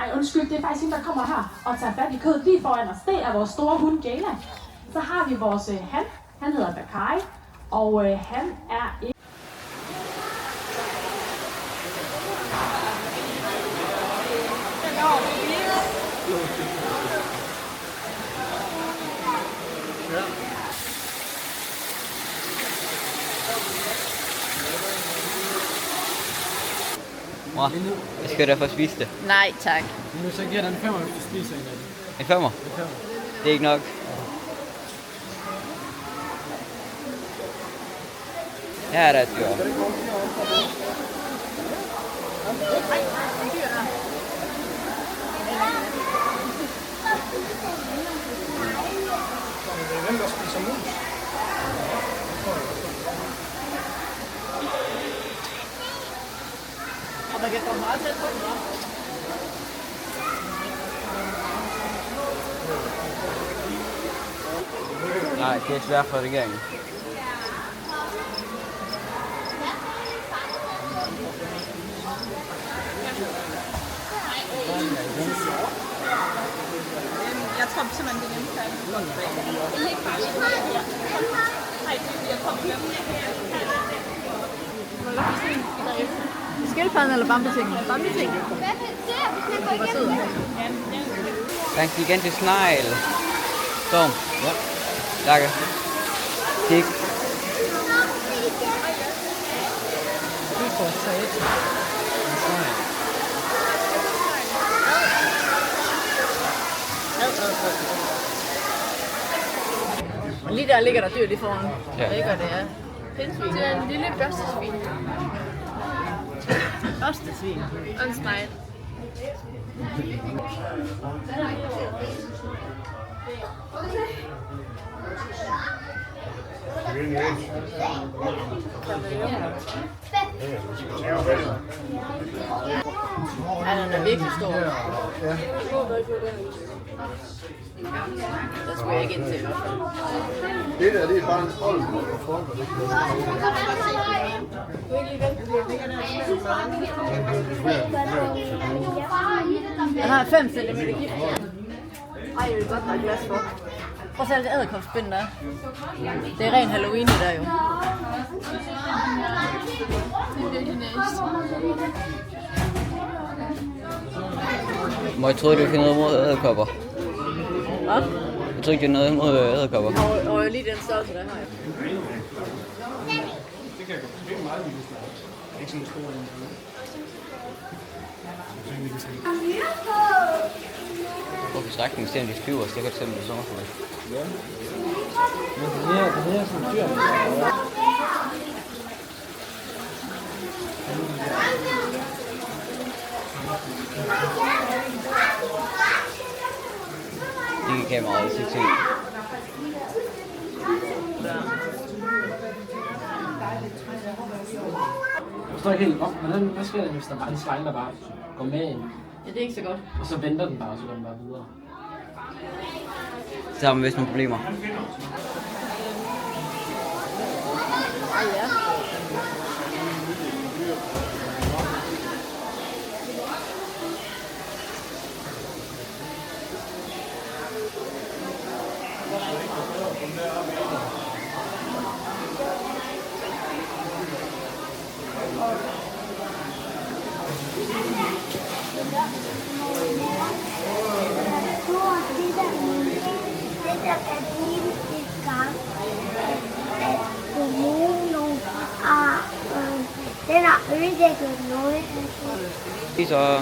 Ej, undskyld, det er faktisk hende, der kommer her og tager fat i kødet lige foran os. Det er vores store hund, Jayla. Så har vi vores han hedder Bakari, og han er ikke... Mor, jeg skal derfor spise det. Nej, tak. Men så giver den 5, hvis du spiser en af dem. En femmer? Det er ikke nok. Her er der et dyr. Hvem der spiser mus? Og man kan komme meget tæt på den, hva'? Nej, det er svært for regeringen. Jeg tror simpelthen, det er nemt færdigt. Skildpadden eller bambuting? Bambuting. Der er en gigantisk snegl. Storm. Ja. Lakke. Kig. Det er for sat. Og lige der ligger der dyr lige foran. Ja. Ikke, og det er pindsvin. Det er en lille børstesvin. Børstesvin? Og en snegl. Ja, den er virkelig stor. Der skulle jeg ikke ind til i hvert fald. Det der, det er bare en skål. Den har 5 cm gift. Ej, jeg vil godt have glas for. Prøv at se alt det æderkopspind der. Det er ren Halloween det der jo. Det er virkelig næst. Må jeg troede, du fik noget mod æderkopper. Hvad? Jeg tror ikke, det er noget mod æderkopper. Og lige den størrelse der har jeg. Det kan gå meget vildt. Det er ikke sådan en stor en. På strækningen ser de flyver, så jeg kan tænke det sommer for mig. Ja. Men det er sådan dyr. Det kan kameraet se til. Jeg forstår ikke helt, hvad sker der, hvis der bare er en slime, der bare går med ind? Ja, det er ikke så godt. Og så venter den bare, og så går den bare videre. Så har man vist nogle problemer. Ej, ja. Den har ødelægget noget. Det er så...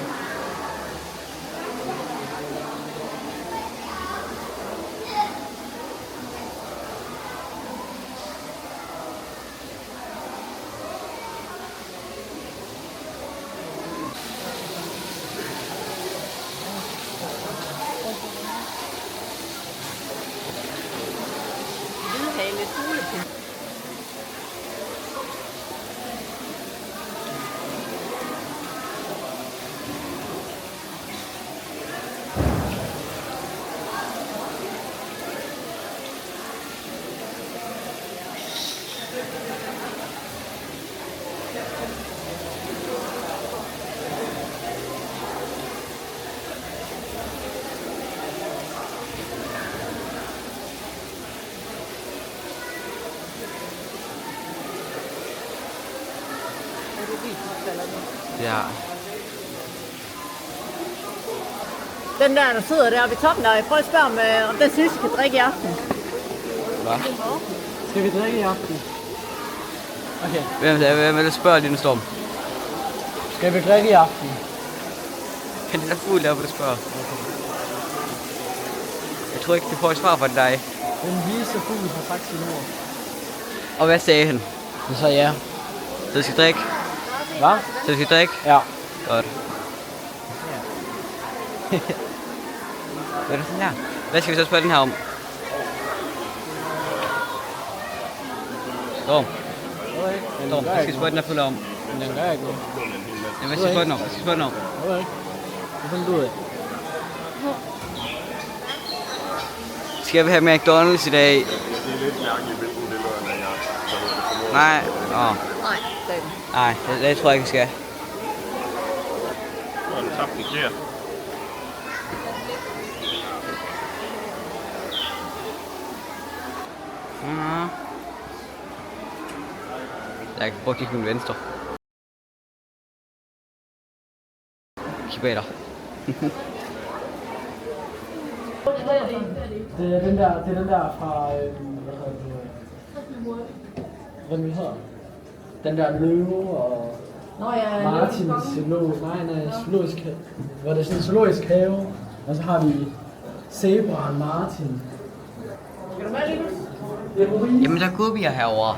Hvidhale fuglepind. Ja. Den der sidder deroppe i toppen der, prøv at spørge om den synes, I kan drikke i aften. Hvad? Skal vi drikke i aften? Okay. Hvem vil spørge Lille Storm? Skal vi drikke i aften? Kan det da fuld lave, hvad du spørger? Jeg tror ikke, vi får et svar fra dig. Den vise fugl har sagt sin ord. Og hvad sagde han? Så sagde ja. Så du skal drikke? Hvad? Så du skal drikke? Ja. Godt. Hvad er det sådan her? Hvad skal vi så spørge den her om? Storm. Storm, hvad skal vi spørge den her fuld om? Men den gør ikke noget. Ja, hvad skal vi spørge den om? Hvad skal vi spørge den om? Jeg ved ikke. Det finder du ud af. Skal vi have McDonald's i dag? Det er lidt mærkeligt, hvilken det lød, når jeg Nej. Åh. Nej, det er den. Nej, det tror jeg ikke, vi skal. Nu har du tabt en kære. Jeg kan prøve at kigge min venstre. Kig bag dig. Det er den der fra, hvad hedder det? Hvad den hedder? Den der løve og Martins zoologisk have. Hvor det er sådan en zoologisk have. Og så har vi zebraen Martin. Skal du med, Linus? Det er Marie. Jamen, der er gubbier herovre.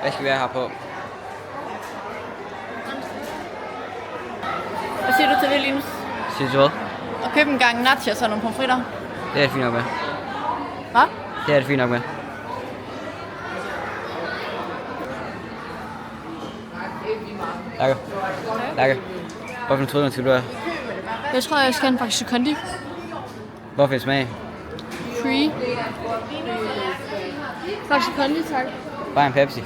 Hvad skal vi have her på? Hvad siger du til det, Linus? Siger du hvad? Og købe en gang nachos og nogle pomfritter. Det er det fint nok med. Hvad? Det er det fint nok med. Takke. Takke. Hvorfor en tryder skal du have? Jeg tror, jeg skal have en faktisk kondi. Hvorfor en smag? Free. Faktisk kondi, tak. Bare en Pepsi.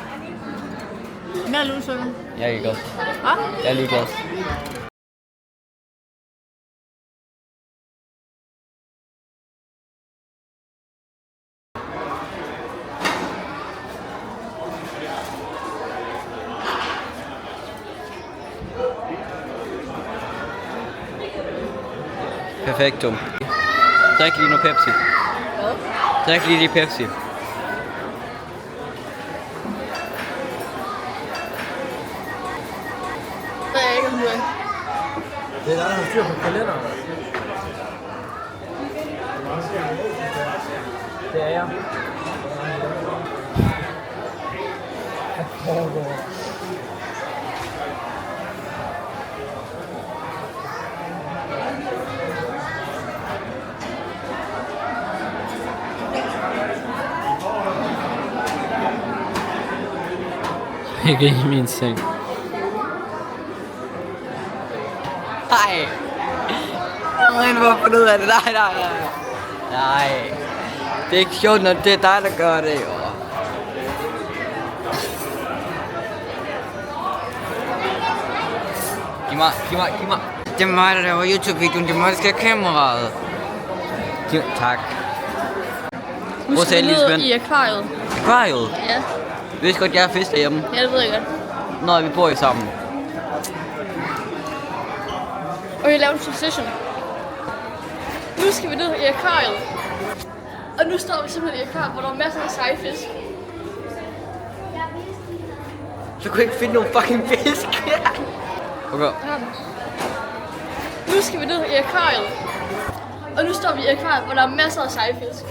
Mere lunsukker. Jeg er ligeglad. Hvad? Jeg er ligeglad. Perfektum. Drik lige noget Pepsi. Hvad? Drik lige de Pepsi. Det er ikke noget. Det er der har styr på kalenderen. Det er jeg. Hvad foregår? Ikke i min seng. Nej. Jeg må få ud af det. Nej. Nej. Det er ikke sjovt, når det er dig, der gør det, jo. Giv mig. Det er mig, der laver YouTube-videoen. Det er mig, der skal have kameraet. Tak. Nu skal vi ned i akvariet. Akvariet? Ja. Du vidste godt, jeg er fisk derhjemme. Ja, det ved jeg godt. Når vi bor i sammen. Og jeg laver en transition. Nu skal vi ned i akvariet. Og nu står vi simpelthen i akvariet, hvor der er masser af seje fisk. Du kunne ikke finde nogen fucking fisk. Okay. Nu skal vi ned i akvariet. Og nu står vi i akvariet, hvor der er masser af seje fisk.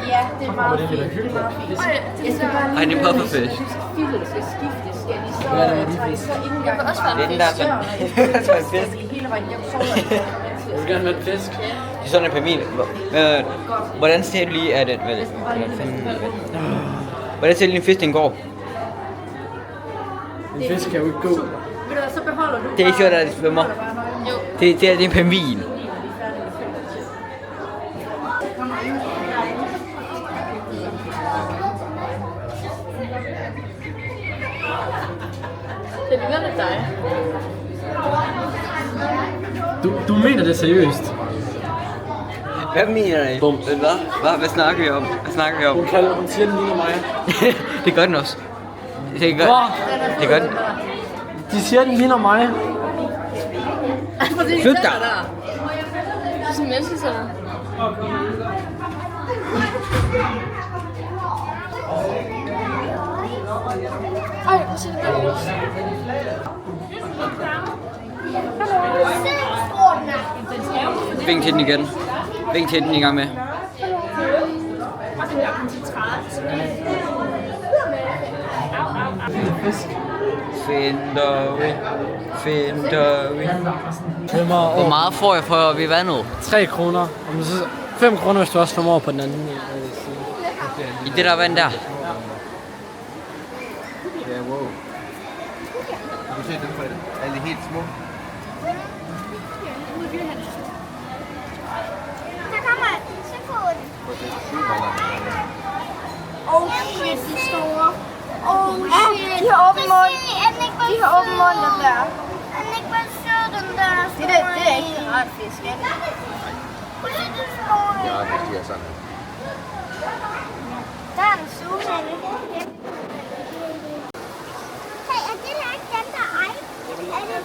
Ja, det er meget fint. Det er meget fint. Jeg skal bare Ej, det er pufferfish. Fillet skal skiftes. Skal de så tager de så ikke engang også være Det er den der sådan en fisk. hele vejen hjem sover. Jeg vil gerne have en fisk. Det er sådan en pamin. Hvordan ser du lige, at det... Hvordan ser du lige en fisk, den går? En fisk kan jo ikke gå. Ved du hvad, så beholder du Det er ikke sjovt, at det svømmer. bare Det er en pingvin. Det ligner lidt dig. Du mener det seriøst? Hvad mener du? Hvad snakker vi om? Hun siger, den ligner mig. Det gør den også. Det gør den. De siger, den ligner mig. Flyt dig. Det er sådan en menneskecenter. Ej, hvor ser det godt ud. Vink til den igen. Vink til den i gang med. Finder vi. Hvor meget får jeg for ved vandet? 3 kroner. 5 kroner, hvis du også kommer over på den anden side. I det der vand der? Ja, wow. Du kan se den for det. Alle helt små. Der kommer et pissekode. Oh shit, de store. Oh shit. De har åbent mund. De har åbent mund, den der. Er den ikke bare sød, den der? Det er ikke en ret fisk, er det? Prøv at se, det er små. Ja, det er sådan. Der er en suge, er det? Hey, er det der ikke den, der ej?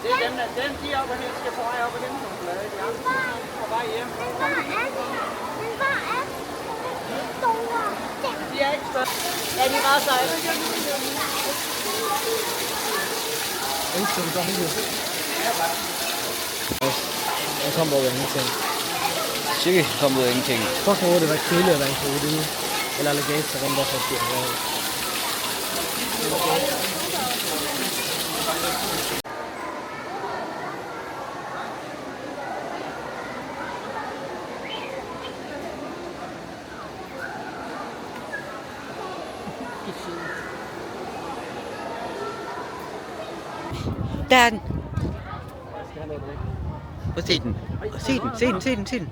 Det er dem, der de er oppe og skal på vej op og hente nogle blade. De andre på vej hjem. Men hvor er det? Store. De er ikke større. Ja, de er meget seje. Jeg kom over ingenting. Sikkert kom ud af ingenting. Fuck hvor det var kedeligt at være en krokodille. Eller alligator, den der for dyr. Der er den. Prøv at se den. Se den.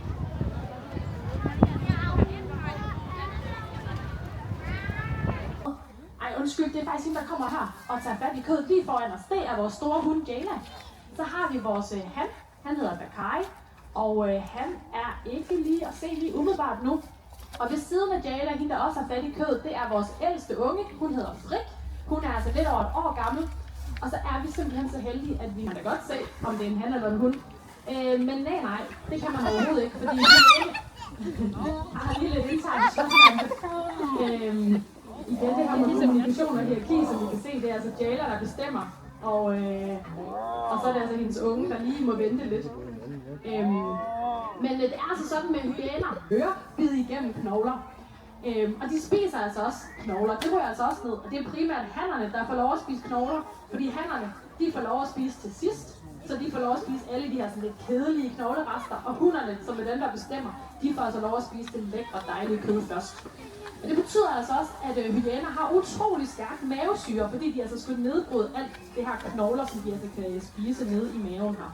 Ej, undskyld, det er faktisk hende, der kommer her og tager fat i kødet lige foran os. Det er vores store hund, Jayla. Så har vi vores han hedder Bakai, og han er ikke lige at se lige umiddelbart nu. Og ved siden af Jayla, hende der også har fat i kødet, det er vores ældste unge. Hun hedder Frik. Hun er altså lidt over et år gammel. Og så er vi simpelthen så heldige, at vi kan da godt se, om det er en han eller en hund. Men nej, det kan man overhovedet ikke, fordi han har lige lidt indtegnet spørgsmål. Igen, det har med kommunikation og hierarki, som vi kan se, det er altså Jayla, der bestemmer. Og så er det altså hendes unge, der lige må vente lidt. Men det er altså sådan med hyæner. Hører bide igennem knogler. Og de spiser altså også knogler. Det rører altså også ned. Og det er primært hannerne, der får lov at spise knogler. Fordi hannerne, de får lov at spise til sidst. Så de får lov at spise alle de her sådan lidt kedelige knoglerester. Og hunderne, som er dem, der bestemmer, de får altså lov at spise det lækre, dejlige kød først. Og det betyder altså også, at hyæner har utrolig stærk mavesyre, fordi de altså skal nedbryde alt det her knogler, som de altså kan spise nede i maven her.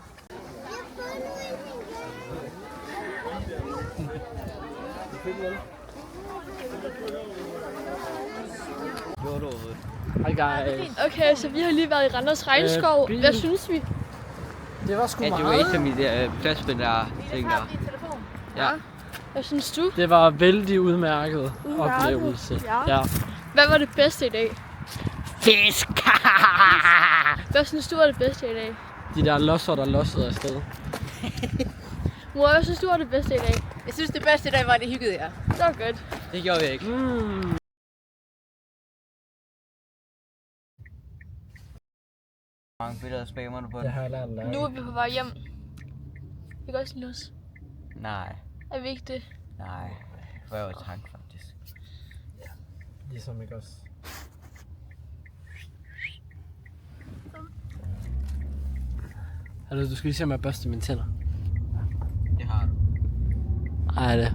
Hej guys. Okay, så vi har lige været i Randers Regnskov. Hvad synes vi? Det var sgu Ja, det var meget. et af mine pladsspil der ting der. Ja. Hvad synes du? Det var vældig udmærket oplevelse. Ja. Hvad var det bedste i dag? Fisk! Hvad synes du var det bedste i dag? De der losser, der lossede afsted. Mor, hvad synes du var det bedste i dag? Jeg synes, det bedste i dag var, det hyggede jer. Det var godt. Det gjorde vi ikke. Mange billeder spammer du på Det det? har jeg lært at lave. Nu er vi på vej hjem. Vi kan også lide os. Nej. Er vi ikke det? Nej. For jeg var tank faktisk. Ligesom ikke også. Altså, du skal lige se, om jeg børster mine tænder. Det har du. Ej, det.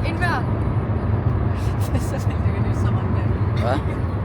Indvær. Det er så vildt, det kan lyse så mange gange. Hvad?